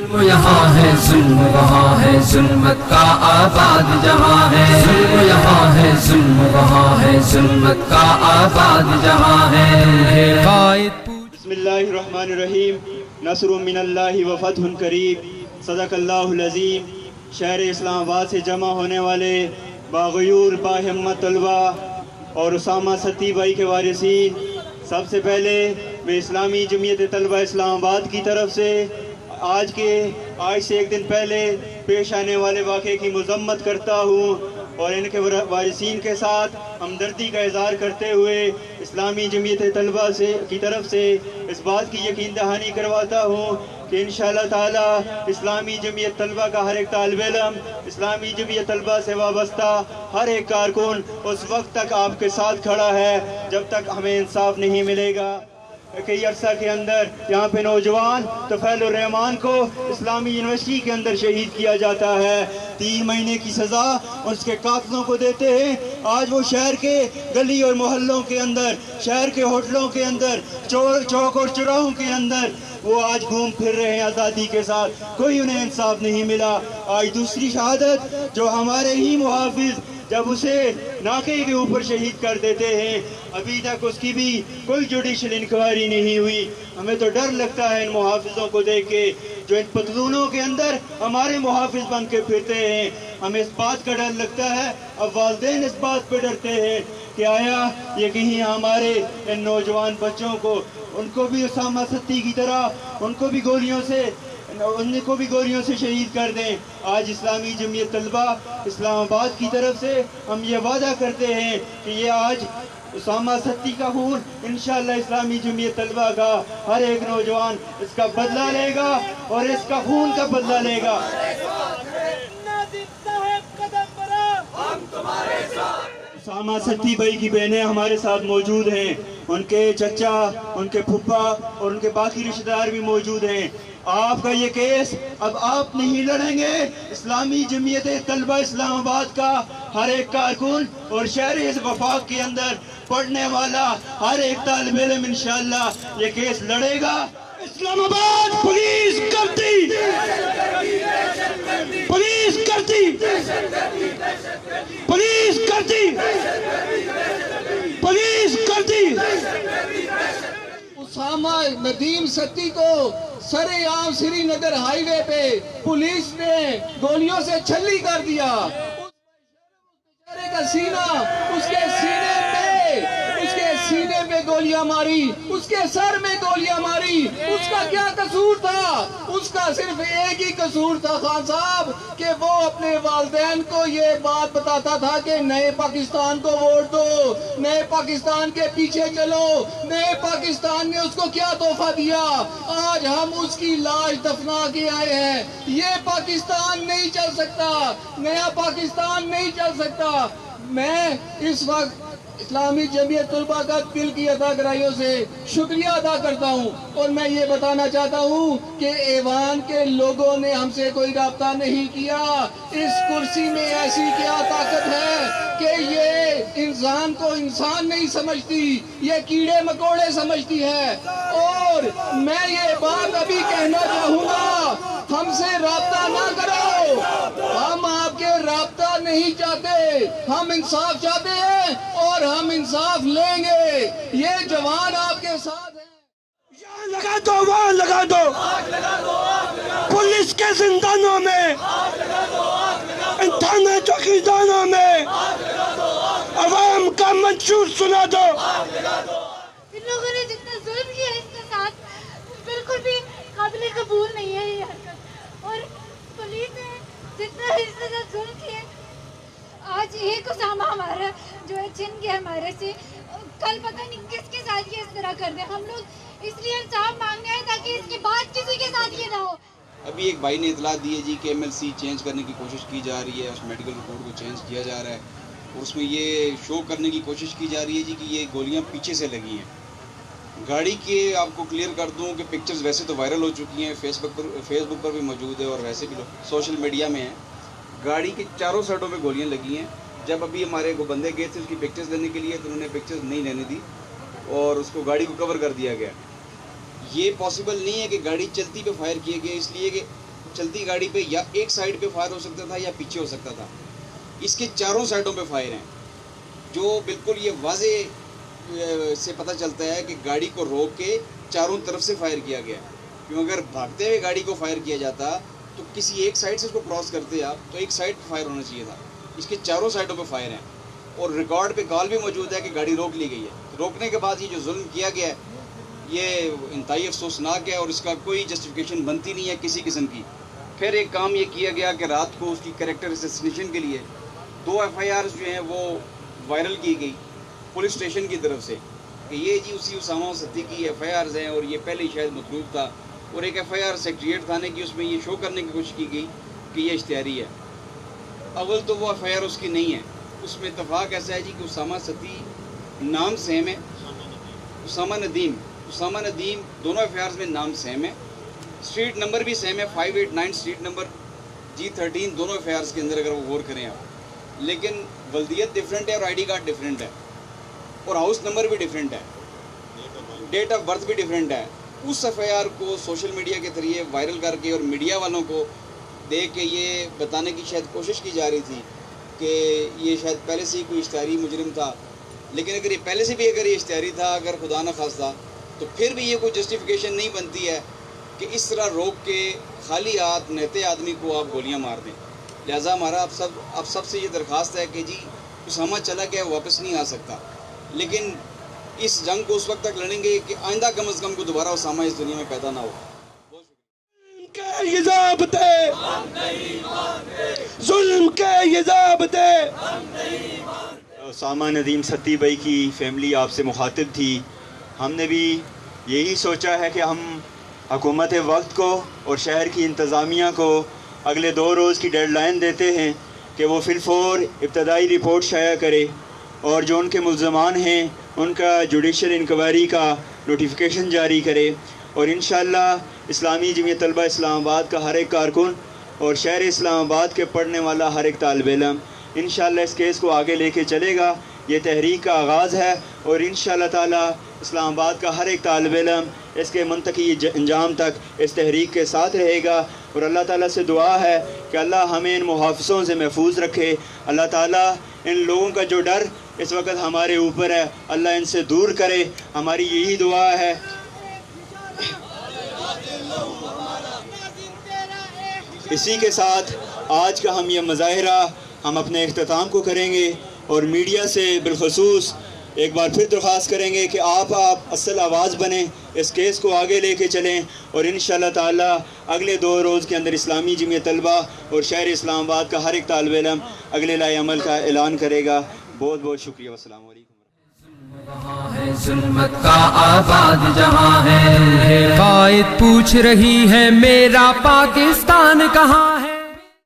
ظلم یہاں ہے ظلم وہاں ہے ظلمت کا آباد جہاں ہے ظلم یہاں ہے ظلم وہاں ہے ظلمت کا آباد جہاں ہے بسم اللہ الرحمن الرحیم نصر من اللہ و فتح قریب صدق اللہ العظیم شہر اسلام آباد سے جمع ہونے والے باغیور باہمت طلبہ اور اسامہ ستی بھائی کے وارثین، سب سے پہلے میں اسلامی جمعیت طلبہ اسلام آباد کی طرف سے آج سے ایک دن پہلے پیش آنے والے واقعے کی مذمت کرتا ہوں اور ان کے وارثین کے ساتھ ہمدردی کا اظہار کرتے ہوئے اسلامی جمعیت طلبہ کی طرف سے اس بات کی یقین دہانی کرواتا ہوں کہ انشاءاللہ تعالی اسلامی جمعیت طلبہ کا ہر ایک طالب علم، اسلامی جمعیت طلبہ سے وابستہ ہر ایک کارکن اس وقت تک آپ کے ساتھ کھڑا ہے جب تک ہمیں انصاف نہیں ملے گا۔ کئی عرصہ کے اندر یہاں پہ نوجوان طفیل الرحمان کو اسلامی یونیورسٹی کے اندر شہید کیا جاتا ہے، 3 مہینے کی سزا اس کے قاتلوں کو دیتے ہیں۔ آج وہ شہر کے گلی اور محلوں کے اندر، شہر کے ہوٹلوں کے اندر، چوک اور چوراہوں کے اندر وہ آج گھوم پھر رہے ہیں آزادی کے ساتھ، کوئی انہیں انصاف نہیں ملا۔ آج دوسری شہادت جو ہمارے ہی محافظ جب اسے ناکے کے اوپر شہید کر دیتے ہیں، ابھی تک اس کی بھی کوئی جوڈیشل انکوائری نہیں ہوئی۔ ہمیں تو ڈر لگتا ہے ان محافظوں کو دیکھ کے جو ان پتلونوں کے اندر ہمارے محافظ بن کے پھرتے ہیں۔ ہمیں اس بات کا ڈر لگتا ہے، اب والدین اس بات پہ ڈرتے ہیں کہ آیا یہ کہیں ہمارے ان نوجوان بچوں کو، ان کو بھی اسامہ ستی کی طرح ان کو بھی گولیوں سے شہید کر دیں۔ آج اسلامی جمعیت طلبہ اسلام آباد کی طرف سے ہم یہ وعدہ کرتے ہیں کہ یہ آج اسامہ ستی کا خون انشاءاللہ اسلامی جمعیت طلبہ کا ہر ایک نوجوان اس کا بدلہ لے گا اور اس کا خون کا بدلہ لے گا۔ اسامہ ستی بھائی کی بہنیں ہمارے ساتھ موجود ہیں، ان کے چچا، ان کے پھپھا اور ان کے باقی رشتہ دار بھی موجود ہیں۔ آپ کا یہ کیس اب آپ نہیں لڑیں گے، اسلامی جمعیت طلبہ اسلام آباد کا ہر ایک کارکن اور شہر وفاق کے اندر پڑھنے والا ہر ایک طالب علم انشاءاللہ یہ کیس لڑے گا۔ اسلام آباد پولیس کرتی اسامہ ندیم ستی کو سرے عام سری نگر ہائی وے پہ پولیس نے گولیوں سے چھلی کر دیا۔ اس بیچارے کا سینہ، اس کے سینے پہ گولیاں ماری، اس کے سر میں گولیاں ماری۔ اس کا کیا قصور تھا؟ اس کا صرف ایک ہی قصور تھا خان صاحب کہ وہ اپنے والدین کو یہ بات بتاتا تھا کہ نئے پاکستان کو ووٹ دو، نئے پاکستان کے پیچھے چلو۔ نئے پاکستان نے اس کو کیا تحفہ دیا؟ آج ہم اس کی لاش دفنا کے آئے ہیں۔ یہ پاکستان نہیں چل سکتا، نیا پاکستان نہیں چل سکتا۔ میں اس وقت اسلامی جمعیت طلبہ کا دل کی عطا گرائیوں سے شکریہ ادا کرتا ہوں اور میں یہ بتانا چاہتا ہوں کہ ایوان کے لوگوں نے ہم سے کوئی رابطہ نہیں کیا۔ اس کرسی میں ایسی کیا طاقت ہے کہ یہ انسان کو انسان نہیں سمجھتی، یہ کیڑے مکوڑے سمجھتی ہے۔ اور میں یہ بات ابھی کہنا چاہوں گا، ہم سے رابطہ نہ کرو، ہم آپ کے رابطہ نہیں چاہتے، ہم انصاف چاہتے ہیں اور ہم انصاف لیں گے۔ یہ جوان آپ کے ساتھ ہیں۔ یہاں لگا دو، وہاں لگا دو، پولیس کے زندانوں میں، تھانے چوکیدانوں میں عوام کا منشور سنا دو۔ ان لوگوں نے جتنا ظلم کیا اس کے ساتھ بالکل بھی قابل قبول نہیں ہے یہ حرکت، اور پولیس نے جتنا اس کے ساتھ ظلم کیا، آج ایک اسامہ ہمارا جو ہے چھن گیا ہمارے سے، کل پتہ نہیں کس کے ساتھ یہ اس طرح کر دیں۔ ہم لوگ اس لیے انصاف مانگنے ہیں تاکہ اس کے بعد کسی کے ساتھ یہ نہ ہو۔ ابھی ایک بھائی نے اطلاع دی ہے جی کہ MLC چینج کرنے کی کوشش کی جا رہی ہے، اس میڈیکل رپورٹ کو چینج کیا جا رہا ہے اور اس میں یہ شو کرنے کی کوشش کی جا رہی ہے جی کہ یہ گولیاں پیچھے سے لگی ہیں۔ گاڑی کے آپ کو کلیئر کر دوں کہ پکچرز ویسے تو وائرل ہو چکی ہیں، فیس بک پر بھی موجود ہے اور ویسے بھی سوشل میڈیا میں ہیں۔ گاڑی کے چاروں سائڈوں پہ گولیاں لگی ہیں۔ جب ابھی ہمارے کو بندے گئے تھے اس کی پکچرز لینے کے لیے تو انہوں نے پکچرز نہیں لینے دی اور اس کو گاڑی کو کور کر دیا گیا۔ یہ پاسبل نہیں ہے کہ گاڑی چلتی پہ فائر کیے گئے، اس لیے کہ چلتی گاڑی پہ یا ایک سائڈ پہ فائر ہو سکتا تھا یا پیچھے ہو سکتا تھا. اس کے چاروں سائڈوں پہ فائر ہیں, جو بالکل یہ واضح سے پتہ چلتا ہے کہ گاڑی کو روک کے چاروں طرف سے فائر کیا گیا. کیوں اگر بھاگتے ہوئے گاڑی کو فائر کیا جاتا تو کسی ایک سائڈ سے اس کو کراس کرتے آپ تو ایک سائڈ پہ فائر ہونا چاہیے تھا. اس کے چاروں سائڈوں پہ فائر ہیں, اور ریکارڈ پہ کال بھی موجود ہے کہ گاڑی روک لی گئی ہے. روکنے کے بعد یہ جو ظلم کیا گیا ہے یہ انتہائی افسوسناک ہے, اور اس کا کوئی جسٹیفیکیشن بنتی نہیں ہے کسی قسم کی. پھر ایک کام یہ کیا گیا کہ رات کو اس کی کریکٹر اسیسینیشن کے لیے 2 FIRs جو ہیں وہ وائرل کی گئی پولیس اسٹیشن کی طرف سے کہ یہ جی اسی اسامہ صدیقی کی FIRs ہیں, اور یہ پہلے ہی شاید مطلوب تھا. اور ایک FIR سیکریٹریٹ تھانے کی, اس میں یہ شو کرنے کی کوشش کی گئی کہ یہ اشتہاری ہے. اول تو وہ FIR اس کی نہیں ہے, اس میں اتفاق ایسا ہے جی کہ اسامہ صدیقی نام سیم ہے, اسامہ ندیم دونوں FIRs میں نام سیم ہے, اسٹریٹ نمبر بھی سیم ہے 589 اسٹریٹ نمبر G13 دونوں FIRs کے اندر اگر وہ غور کریں آپ. لیکن ولدیت ڈیفرنٹ ہے اور ID کارڈ ڈیفرنٹ ہے, اور ہاؤس نمبر بھی ڈیفرنٹ ہے, ڈیٹ آف برتھ بھی ڈیفرنٹ ہے. اس FIR کو سوشل میڈیا کے ذریعے وائرل کر کے اور میڈیا والوں کو دے کے یہ بتانے کی شاید کوشش کی جا رہی تھی کہ یہ شاید پہلے سے ہی کوئی اشتہاری مجرم تھا. لیکن اگر یہ پہلے سے بھی اگر یہ اشتہاری تھا, اگر خدا نہ خواستہ, تو پھر بھی یہ کوئی جسٹیفیکیشن نہیں بنتی ہے کہ اس طرح روک کے خالی ہاتھ نہتے آدمی کو آپ گولیاں مار دیں. لہٰذا ہمارا آپ سب سے یہ درخواست ہے کہ جی اسامہ چلا گیا واپس نہیں آ سکتا, لیکن اس جنگ کو اس وقت تک لڑیں گے کہ آئندہ کم از کم کو دوبارہ اسامہ اس دنیا میں پیدا نہ ہو. یہ ضابطے ظلم کے یہ ضابطے. اسامہ ندیم ستی بھائی کی فیملی آپ سے مخاطب تھی. ہم نے بھی یہی سوچا ہے کہ ہم حکومت وقت کو اور شہر کی انتظامیہ کو اگلے 2 روز کی ڈیڈ لائن دیتے ہیں کہ وہ فی الفور ابتدائی رپورٹ شائع کرے, اور جو ان کے ملزمان ہیں ان کا جوڈیشل انکوائری کا نوٹیفیکیشن جاری کرے. اور انشاءاللہ اسلامی جمعیت طلبہ اسلام آباد کا ہر ایک کارکن اور شہر اسلام آباد کے پڑھنے والا ہر ایک طالب علم انشاءاللہ اس کیس کو آگے لے کے چلے گا. یہ تحریک کا آغاز ہے, اور انشاءاللہ تعالی اسلام آباد کا ہر ایک طالب علم اس کے منطقی انجام تک اس تحریک کے ساتھ رہے گا. اور اللہ تعالیٰ سے دعا ہے کہ اللہ ہمیں ان محافظوں سے محفوظ رکھے. اللہ تعالیٰ ان لوگوں کا جو ڈر اس وقت ہمارے اوپر ہے اللہ ان سے دور کرے. ہماری یہی دعا ہے. اسی کے ساتھ آج کا ہم یہ مظاہرہ ہم اپنے اختتام کو کریں گے, اور میڈیا سے بالخصوص ایک بار پھر درخواست کریں گے کہ آپ اصل آواز بنیں, اس کیس کو آگے لے کے چلیں, اور انشاءاللہ تعالی اگلے 2 روز کے اندر اسلامی جمعیت طلبہ اور شہر اسلام آباد کا ہر ایک طالب علم اگلے لائے عمل کا اعلان کرے گا. بہت بہت شکریہ. والسلام علیکم. وہاں ہے ظلمت کا آباد جہاں ہے, قائد پوچھ رہی ہے میرا پاکستان کہاں